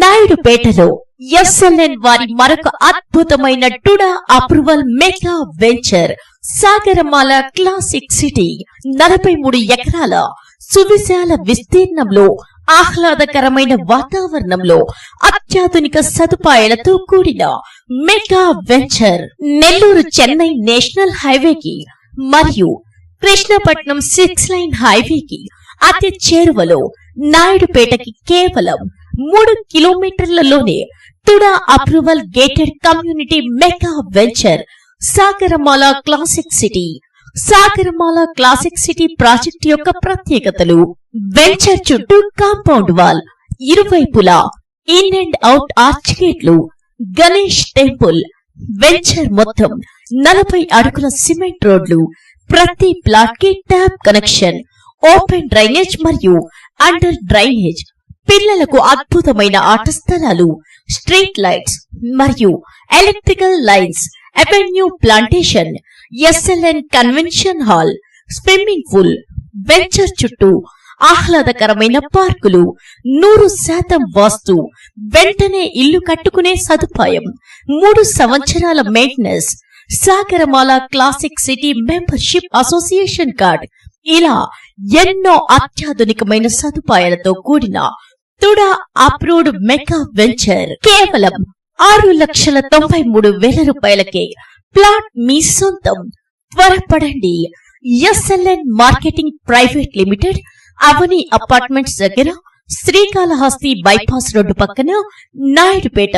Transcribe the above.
నాయుడుపేటలో SLN వారి మరొక అద్భుతమైన TUDA approval mega venture Sagaramala classic city 43 ఎకరాల సువిశాల విస్తీర్ణంలో ఆహ్లాదకరమైన వాతావరణంలో అత్యాధునిక సదుపాయాలతో కూడిన mega venture Nellore Chennai national హైవేకి మరియు కృష్ణపట్నం 6 లైన్ హైవేకి అతి చేరువలో నాయుడుపేటకి కేవలం 3 కిలోమీటర్లలోనే TUDA approval gated community mega venture Sagaramala classic city. Sagaramala classic city project యొక్క ప్రత్యేకతలు: వెంచర్ చుట్టూ కాంపౌండ్ వాల్, ఇరువైపులా ఇన్ అండ్ అవుట్ ఆర్చ్ గేట్లు, గణేష్ టెంపుల్, వెంచర్ మొత్తం 40 అడుగుల సిమెంట్ రోడ్లు, ప్రతి ప్లాట్ కి ట్యాప్ కనెక్షన్, ఓపెన్ డ్రైనేజ్ మరియు అండర్ డ్రైనేజ్, పిల్లలకు అద్భుతమైన ఆట స్థలాలు, స్ట్రీట్ లైట్స్ మరియు electrical lines, avenue plantation, SLN convention hall, swimming pool, venture చుట్టూ ఆహ్లాదకరమైన పార్కులు, 100% వాస్తు, వెంటనే ఇల్లు కట్టుకునే సదుపాయం, 3 సంవత్సరాల maintenance, Sagarmala classic city membership association card, ఇలా ఎన్నో అత్యాధునికమైన సదుపాయాలతో కూడిన టుడా అప్రూవ్డ్ మెగా వెంచర్ కేవలం 6,93,000 రూపాయలకే ప్లాట్ మీ సొంతం. త్వరపడండి. ఎస్ఎల్ఎన్ మార్కెటింగ్ ప్రైవేట్ లిమిటెడ్, అవని అపార్ట్మెంట్స్ దగ్గర, శ్రీకాళహస్తి బైపాస్ రోడ్డు పక్కన, నాయుడుపేట.